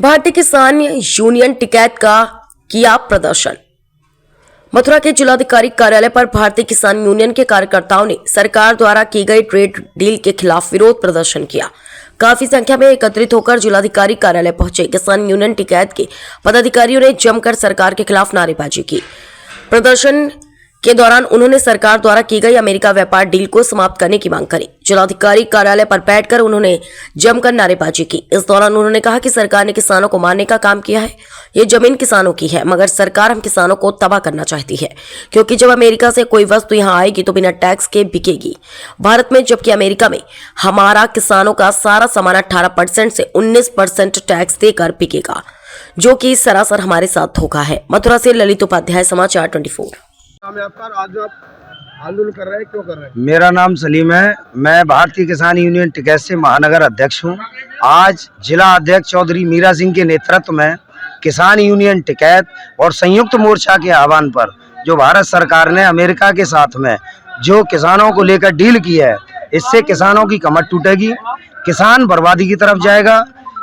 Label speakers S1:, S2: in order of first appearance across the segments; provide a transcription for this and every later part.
S1: भारतीय किसान यूनियन टिकैत का किया प्रदर्शन। मथुरा के जिलाधिकारी कार्यालय पर भारतीय किसान यूनियन के कार्यकर्ताओं ने सरकार द्वारा की गई ट्रेड डील के खिलाफ विरोध प्रदर्शन किया। काफी संख्या में एकत्रित होकर जिलाधिकारी कार्यालय पहुंचे किसान यूनियन टिकैत के पदाधिकारियों ने जमकर सरकार के खिलाफ नारेबाजी की। प्रदर्शन के दौरान उन्होंने सरकार द्वारा की गई अमेरिका व्यापार डील को समाप्त करने की मांग करी। जिलाधिकारी कार्यालय पर बैठकर उन्होंने जमकर नारेबाजी की। इस दौरान उन्होंने कहा कि सरकार ने किसानों को मारने का काम किया है। ये जमीन किसानों की है, मगर सरकार हम किसानों को तबाह करना चाहती है, क्योंकि जब अमेरिका से कोई वस्तु यहाँ आएगी तो बिना टैक्स के बिकेगी भारत में, जबकि अमेरिका में हमारा किसानों का सारा सामान 18% से 19% टैक्स देकर बिकेगा, जो कि सरासर हमारे साथ धोखा है। मथुरा से ललित उपाध्याय, समाचार 24।
S2: नाम है आपका? आज जो आप आंदोलन कर रहे हैं, क्यों कर रहे हैं?
S3: मेरा नाम सलीम है। मैं भारतीय किसान यूनियन टिकैत से महानगर अध्यक्ष हूं। आज जिला अध्यक्ष चौधरी मीरा सिंह के नेतृत्व में किसान यूनियन टिकैत और संयुक्त मोर्चा के आह्वान पर जो भारत सरकार ने अमेरिका के साथ में जो किसानों को लेकर डील की है, इससे किसानों की कमर टूटेगी, किसान बर्बादी की तरफ जाएगा।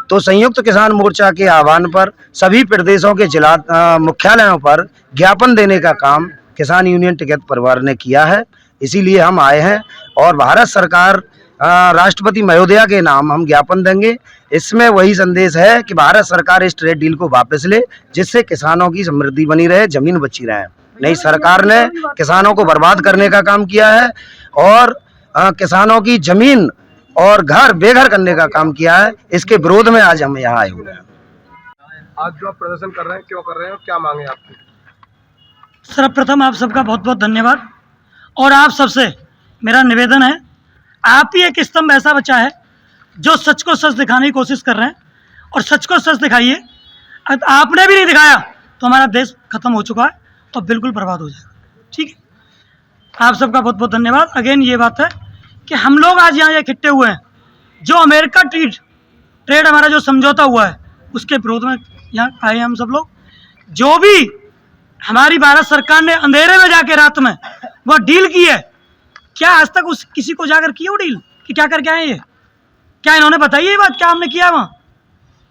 S3: तो संयुक्त किसान मोर्चा के आह्वान पर सभी प्रदेशों के जिला मुख्यालयों पर ज्ञापन देने का काम किसान यूनियन टिकैत परिवार ने किया है। इसीलिए हम आए हैं और भारत सरकार राष्ट्रपति महोदया के नाम हम ज्ञापन देंगे। इसमें वही संदेश है कि भारत सरकार इस ट्रेड डील को वापस ले, जिससे किसानों की समृद्धि बनी रहे, जमीन बची रहे। नहीं, सरकार ने किसानों को बर्बाद करने का काम किया है और किसानों की जमीन और घर बेघर करने का काम किया है। इसके विरोध में आज हम यहाँ आए हुए हैं।
S2: आज जो आप प्रदर्शन कर रहे हैं, क्यों कर रहे हैं और क्या मांगे आपकी?
S4: सर्वप्रथम आप सबका बहुत बहुत धन्यवाद। और आप सबसे मेरा निवेदन है, आप ही एक स्तंभ ऐसा बचा है जो सच को सच दिखाने की कोशिश कर रहे हैं, और सच को सच दिखाइए। आपने भी नहीं दिखाया तो हमारा देश खत्म हो चुका है और बिल्कुल बर्बाद हो जाएगा। ठीक है, आप सबका बहुत बहुत धन्यवाद। अगेन ये बात है कि हम लोग आज यहाँ इकट्ठे हुए हैं, जो अमेरिका ट्रेड हमारा जो समझौता हुआ है उसके विरोध में यहाँ आए हम सब लोग। जो भी हमारी भारत सरकार ने अंधेरे में जाके रात में वो डील की है, क्या आज तक उस किसी को जाकर की वो डील कि क्या करके आए ये? क्या इन्होंने बताई ये बात? क्या हमने किया वहाँ?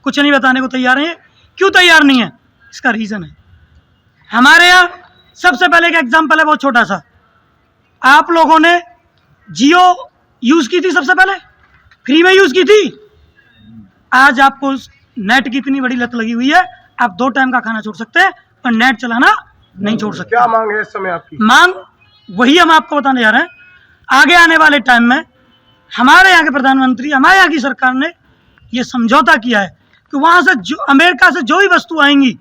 S4: कुछ नहीं बताने को तैयार है। क्यों तैयार नहीं है? इसका रीज़न है हमारे यहाँ सबसे पहले एक एग्जाम्पल है बहुत छोटा सा। आप लोगों ने जियो यूज़ की थी, सबसे पहले फ्री में यूज़ की थी। आज आपको नेट की इतनी बड़ी लत लगी हुई है, आप 2 टाइम का खाना छोड़ सकते हैं पर नेट चलाना नहीं छोड़ सकते।
S2: क्या मांग है इस समय आपकी? मांग
S4: वही हम आपको बताने जा रहे हैं। आगे आने वाले टाइम में हमारे यहाँ के प्रधानमंत्री, हमारे यहाँ की सरकार ने ये समझौता किया है कि वहाँ से जो अमेरिका से जो भी वस्तु आएंगी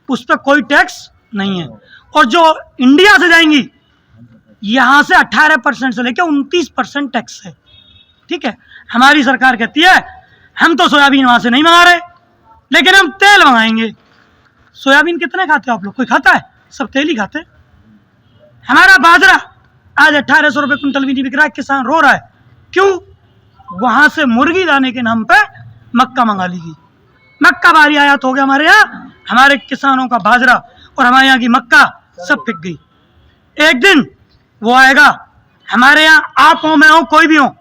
S4: उस पर कोई टैक्स नहीं है, और जो इंडिया से जाएंगी यहाँ से 18% से लेकर 29% टैक्स है। ठीक है, हमारी सरकार कहती है हम तो सोयाबीन वहाँ से नहीं मंगा रहे, लेकिन हम तेल मंगाएंगे। सोयाबीन कितने खाते हो आप लोग? कोई खाता है? सब तेल ही खाते। हमारा बाजरा आज 1800 रुपये कुंटल भी नहीं बिक रहा है, किसान रो रहा है। क्यों? वहां से मुर्गी दाने के नाम पे मक्का मंगा ली गई। मक्का भारी आयात हो गया हमारे यहाँ, हमारे किसानों का बाजरा और हमारे यहाँ की मक्का सब बिक गई। एक दिन वो आएगा हमारे यहाँ, आप हो, मैं हो, कोई भी हो,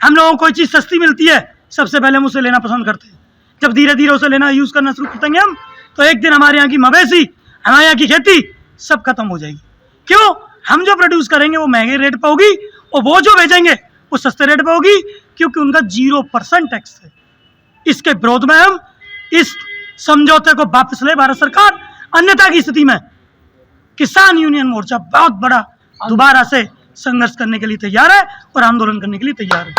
S4: हम लोगों को कोई चीज़ सस्ती मिलती है सबसे पहले हम उसे लेना पसंद करते हैं। जब धीरे धीरे उसे लेना यूज़ करना शुरू करेंगे हम, तो एक दिन हमारे यहाँ की मवेशी, हमारे यहाँ की खेती सब खत्म हो जाएगी। क्यों? हम जो प्रोड्यूस करेंगे वो महंगे रेट पे होगी और वो जो बेचेंगे वो सस्ते रेट पे होगी, क्योंकि उनका 0% टैक्स है। इसके विरोध में हम इस समझौते को वापस ले भारत सरकार, अन्यथा की स्थिति में किसान यूनियन मोर्चा बहुत बड़ा दोबारा से संघर्ष करने के लिए तैयार है और आंदोलन करने के लिए तैयार है।